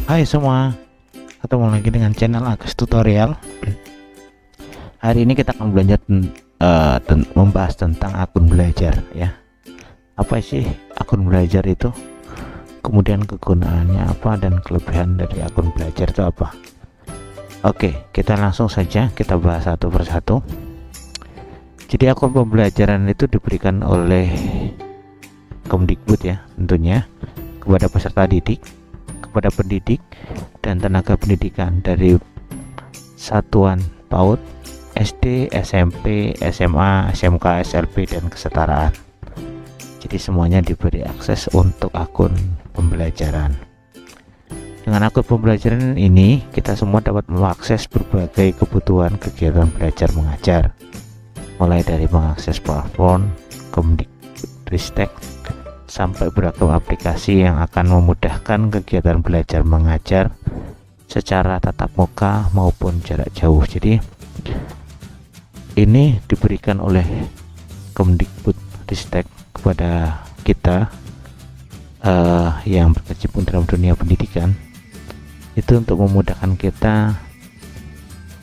Hai semua, ketemu lagi dengan channel Agus Tutorial. Hari ini kita akan belajar membahas tentang akun belajar ya. Apa sih akun belajar itu? Kemudian kegunaannya apa dan kelebihan dari akun belajar itu apa? Oke, kita langsung saja kita bahas satu persatu. Jadi akun pembelajaran itu diberikan oleh Kemdikbud ya, tentunya kepada peserta didik, kepada pendidik dan tenaga pendidikan dari satuan PAUD, SD, SMP, SMA, SMK, SLB dan kesetaraan. Jadi semuanya diberi akses untuk akun pembelajaran. Dengan akun pembelajaran ini kita semua dapat mengakses berbagai kebutuhan kegiatan belajar mengajar, mulai dari mengakses platform Kemdikbudristek sampai beragam aplikasi yang akan memudahkan kegiatan belajar mengajar secara tatap muka maupun jarak jauh. Jadi ini diberikan oleh Kemdikbudristek kepada kita yang berkecimpung dalam dunia pendidikan, itu untuk memudahkan kita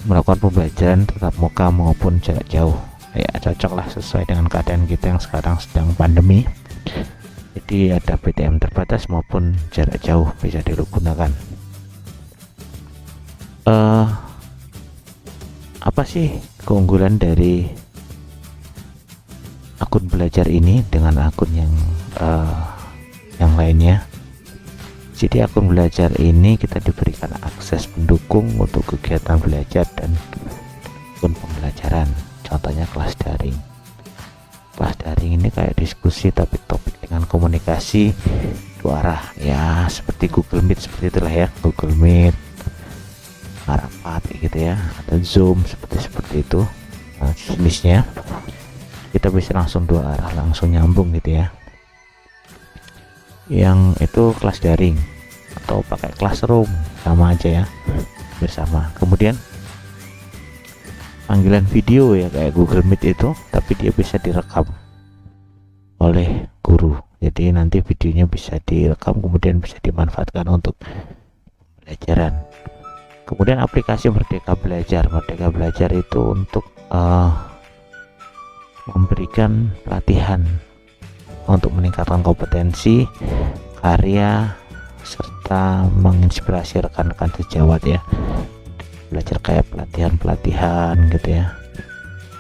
melakukan pembelajaran tatap muka maupun jarak jauh ya, cocoklah sesuai dengan keadaan kita yang sekarang sedang pandemi. Jadi ada PTM terbatas maupun jarak jauh bisa digunakan. Apa sih keunggulan dari akun belajar ini dengan akun yang lainnya? Jadi akun belajar ini kita diberikan akses pendukung untuk kegiatan belajar dan akun pembelajaran. Contohnya kelas daring. Kelas daring ini kayak diskusi tapi topik dengan komunikasi dua arah ya, seperti Google Meet, seperti itulah ya, Google Meet, Rapat gitu ya, atau Zoom seperti itu. Nah, jenisnya kita bisa langsung dua arah, langsung nyambung gitu ya. Yang itu kelas daring atau pakai classroom sama aja ya, bersama. Kemudian panggilan video ya kayak Google Meet itu, tapi dia bisa direkam oleh guru. Jadi nanti videonya bisa direkam kemudian bisa dimanfaatkan untuk pembelajaran. Kemudian aplikasi Merdeka Belajar. Merdeka Belajar itu untuk memberikan pelatihan untuk meningkatkan kompetensi, karya, serta menginspirasi rekan-rekan sejawat ya. Belajar kayak pelatihan gitu ya,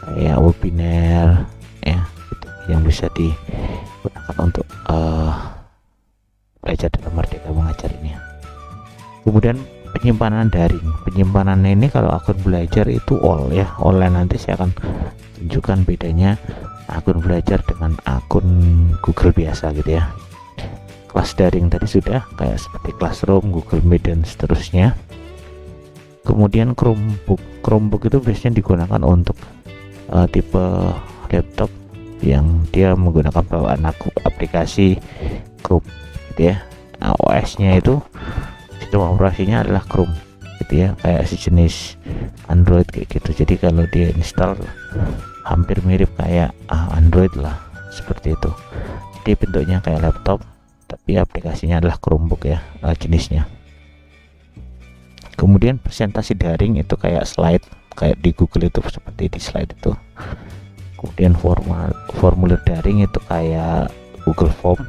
kayak webinar ya gitu, yang bisa digunakan untuk belajar dalam Merdeka Mengajar ini. Kemudian penyimpanan daring. Penyimpanan ini kalau akun belajar itu online. Nanti saya akan tunjukkan bedanya akun belajar dengan akun Google biasa gitu ya. Kelas daring tadi sudah, kayak seperti Classroom, Google Meet dan seterusnya. Kemudian Chromebook itu biasanya digunakan untuk tipe laptop yang dia menggunakan bawaan aplikasi Chrome gitu ya. Nah, OS-nya itu sistem operasinya adalah Chrome gitu ya, kayak sejenis Android kayak gitu. Jadi kalau dia install hampir mirip kayak Android lah, seperti itu. Jadi bentuknya kayak laptop tapi aplikasinya adalah Chromebook ya, jenisnya. Kemudian presentasi daring itu kayak slide, kayak di Google itu seperti di slide itu. Kemudian formulir daring itu kayak Google Form.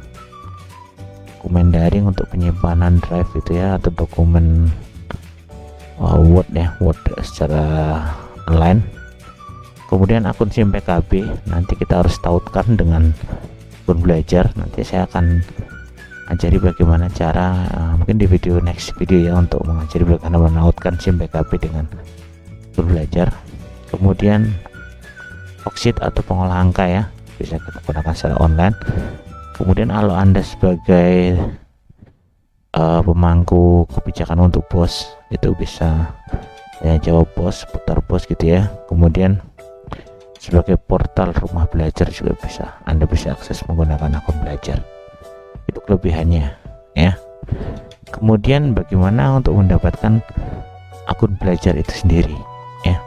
Dokumen daring untuk penyimpanan drive itu ya, atau dokumen Word ya, Word secara online. Kemudian akun SIM PKB nanti kita harus tautkan dengan akun belajar. Nanti saya akan ajari bagaimana cara mungkin di next video ya, untuk mengajari bagaimana menautkan SIM PKB dengan akun belajar. Kemudian worksheet atau pengolah angka ya, bisa kita gunakan secara online. Kemudian kalau Anda sebagai pemangku kebijakan untuk BOS itu bisa ya jawab BOS, putar BOS gitu ya. Kemudian sebagai portal rumah belajar juga bisa, Anda bisa akses menggunakan akun belajar. Itu kelebihannya ya. Kemudian bagaimana untuk mendapatkan akun belajar itu sendiri ya.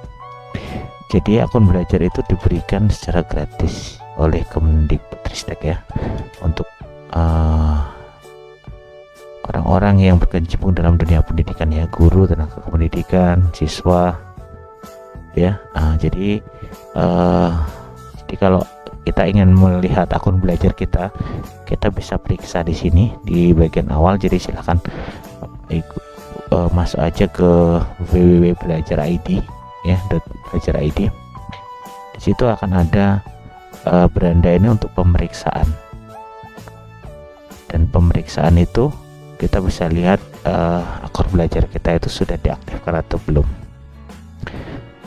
Jadi akun belajar itu diberikan secara gratis oleh Kemdikbudristek ya, untuk orang yang berkecimpung dalam dunia pendidikan ya, guru, tenaga pendidikan, siswa ya. Jadi kalau kita ingin melihat akun belajar kita bisa periksa di sini di bagian awal. Jadi silahkan masuk aja ke www.belajar.id ya, .belajar.id. Di situ akan ada beranda ini untuk pemeriksaan, dan pemeriksaan itu kita bisa lihat akun belajar kita itu sudah diaktifkan atau belum.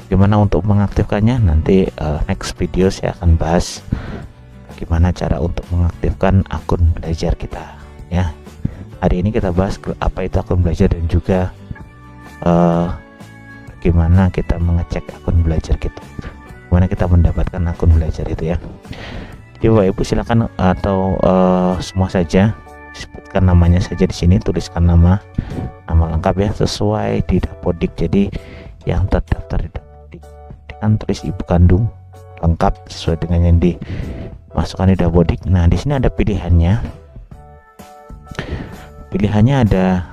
Gimana untuk mengaktifkannya, nanti next video saya akan bahas bagaimana cara untuk mengaktifkan akun belajar kita ya. Hari ini kita bahas apa itu akun belajar dan juga bagaimana kita mengecek akun belajar kita, bagaimana kita mendapatkan akun belajar itu ya. Jadi Bapak Ibu silakan, atau semua saja sebutkan namanya saja di sini, tuliskan nama lengkap ya, sesuai di Dapodik. Jadi yang terdaftar di Dapodik kan tulis ibu kandung lengkap sesuai dengan yang dimasukkan di Dapodik. Nah di sini ada pilihannya ada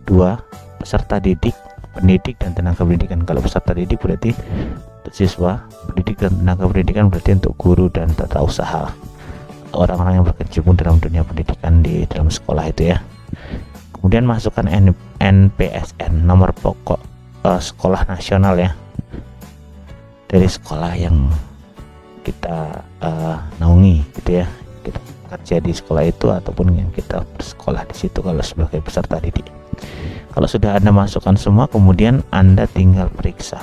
2, peserta didik, pendidik dan tenaga pendidikan. Kalau peserta didik berarti untuk siswa, pendidik dan tenaga pendidikan berarti untuk guru dan tata usaha, orang-orang yang berkecimpung dalam dunia pendidikan di dalam sekolah itu ya. Kemudian masukkan NPSN, nomor pokok sekolah nasional ya, dari sekolah yang kita naungi gitu ya, kita kerja di sekolah itu ataupun yang kita bersekolah di situ kalau sebagai peserta didik. Kalau sudah Anda masukkan semua, kemudian Anda tinggal periksa.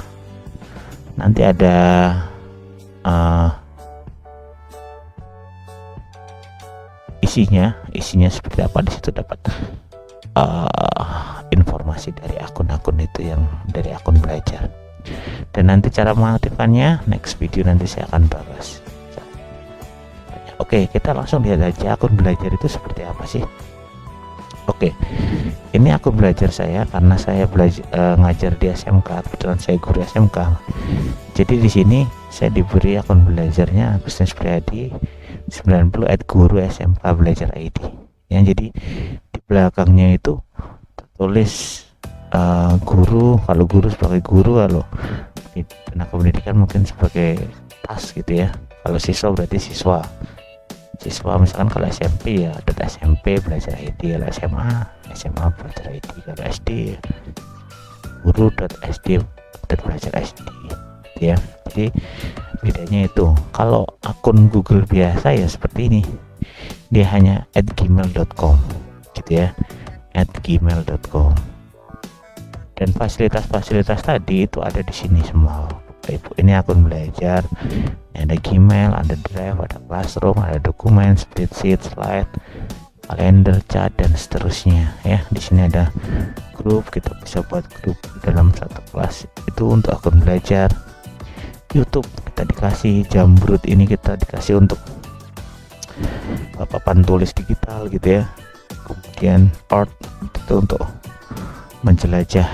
Nanti ada isinya seperti apa. Di situ dapat informasi dari akun-akun itu, yang dari akun belajar. Dan nanti cara mengaktifkannya next video nanti saya akan bahas. Oke, kita langsung lihat aja akun belajar itu seperti apa sih. Oke, ini akun belajar saya karena saya ngajar di SMK, kebetulan saya guru SMK. Jadi di sini saya diberi akun belajarnya Agustinus Priadi 90@guru SMK Belajar ID. Ya, jadi di belakangnya itu tertulis guru, kalau guru sebagai guru, kalau di tenaga pendidikan mungkin sebagai tas gitu ya. Kalau siswa berarti siswa, misalkan kalau SMP ya .SMP Belajar ID, kalau SMA Belajar ID, kalau SD guru.sd Belajar SD ya. Jadi bedanya itu, kalau akun Google biasa ya seperti ini, dia hanya @gmail.com gitu ya, @gmail.com. Dan fasilitas-fasilitas tadi itu ada di sini semua. Ini akun belajar, ada Gmail, ada Drive, ada Classroom, ada dokumen, spreadsheet, slide, kalender, chat dan seterusnya ya. Di sini ada grup, kita bisa buat grup dalam satu kelas, itu untuk akun belajar. YouTube kita dikasih, Jambrut ini kita dikasih untuk papan tulis digital gitu ya. Kemudian Art itu untuk menjelajah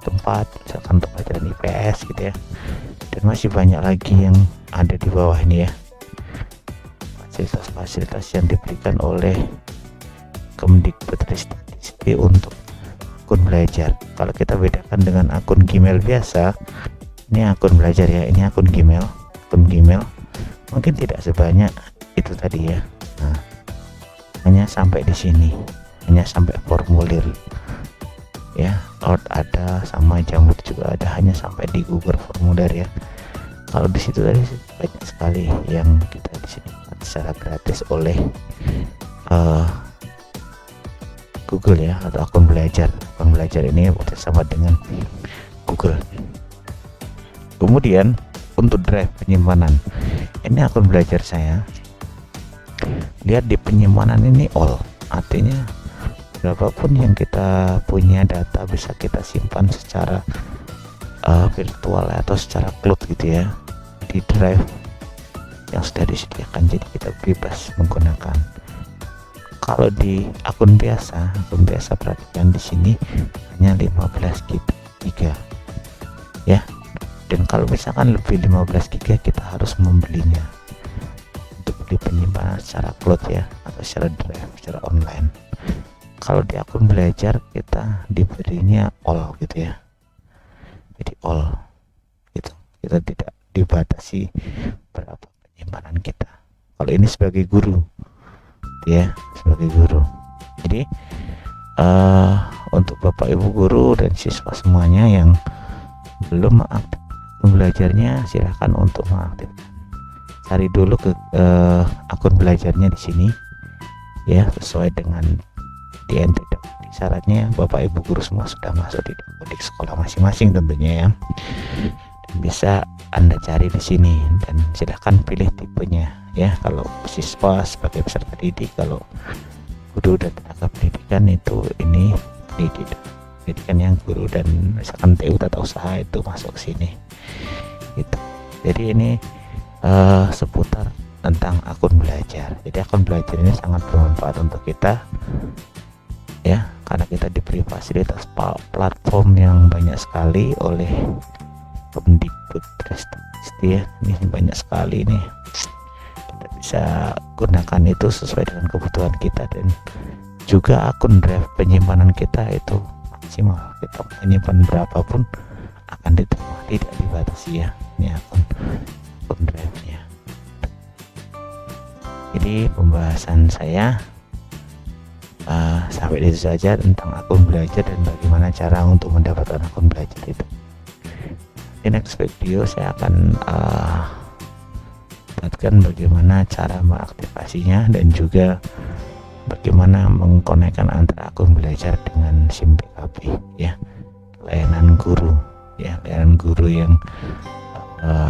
tempat, misalkan untuk pelajaran IPS gitu ya. Dan masih banyak lagi yang ada di bawah ini ya, fasilitas-fasilitas yang diberikan oleh Kemdikbudristek untuk akun belajar. Kalau kita bedakan dengan akun Gmail biasa, ini akun belajar ya, ini akun Gmail. Akun Gmail mungkin tidak sebanyak itu tadi ya. Nah, hanya sampai di sini, hanya sampai formulir ya. Art ada, sama Jambrut juga ada, hanya sampai di Google formulir ya. Kalau di situ tadi banyak sekali yang kita di sini secara gratis oleh Google ya, atau akun belajar. Akun belajar ini bersama dengan Google. Kemudian untuk Drive penyimpanan, ini akun belajar saya. Lihat di penyimpanan ini all, artinya berapapun yang kita punya data bisa kita simpan secara virtual atau secara cloud gitu ya, di Drive yang sudah disediakan. Jadi kita bebas menggunakan. Kalau di akun biasa perhatikan di sini hanya 15 GB ya. Dan kalau misalkan lebih 15 GB kita harus membelinya untuk beli penyimpanan secara cloud ya, atau secara Drive. secara online. Kalau di akun belajar kita diberinya all gitu ya, jadi all gitu, kita tidak dibatasi berapa penyimpanan kita. Kalau ini sebagai guru ya, sebagai guru. Jadi untuk Bapak Ibu guru dan siswa semuanya yang belum mengaktifkan belajarnya, silahkan untuk mengaktifkan. Cari dulu ke akun belajarnya di sini ya, sesuai dengan di syaratnya. Bapak Ibu guru semua sudah masuk di Dapodik sekolah masing-masing tentunya ya, dan bisa Anda cari di sini dan silahkan pilih tipenya ya. Kalau siswa sebagai peserta didik, kalau guru dan tenaga pendidikan itu ini pendidikan yang guru dan misalkan TU tata usaha itu masuk sini gitu. Jadi ini seputar tentang akun belajar. Jadi akun belajar ini sangat bermanfaat untuk kita ya, karena kita diberi fasilitas platform yang banyak sekali oleh Kemdikbudristek ya. Ini banyak sekali nih, kita bisa gunakan itu sesuai dengan kebutuhan kita, dan juga akun drive penyimpanan kita itu maksimal, kita menyimpan berapapun akan diterima, tidak dibatasi ya. Ini akun drive nya. Jadi pembahasan saya sampai di situ saja tentang akun belajar dan bagaimana cara untuk mendapatkan akun belajar itu. Di next video saya akan buatkan bagaimana cara mengaktifasinya dan juga bagaimana mengkonekkan antara akun belajar dengan SIM PKB ya, layanan guru ya, layanan guru yang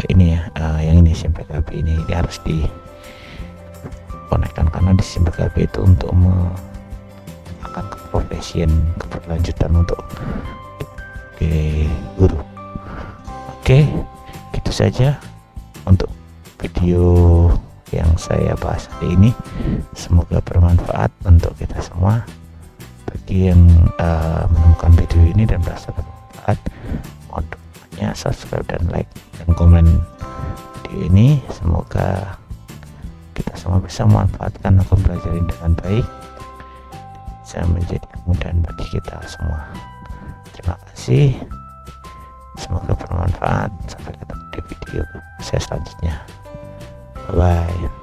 ini ya, yang ini SIM PKB ini harus dikonekkan, karena di SIM PKB itu untuk akan keberlanjutan untuk guru. Oke, gitu saja untuk video yang saya bahas hari ini. Semoga bermanfaat untuk kita semua. Bagi yang menemukan video ini dan merasa bermanfaat, mohon doanya subscribe dan like dan komen video ini. Semoga kita semua bisa memanfaatkan akun belajar ini dengan baik, bisa menjadi kemudahan bagi kita semua. Terima kasih, semoga bermanfaat. Sampai ketemu di video saya selanjutnya. Bye bye.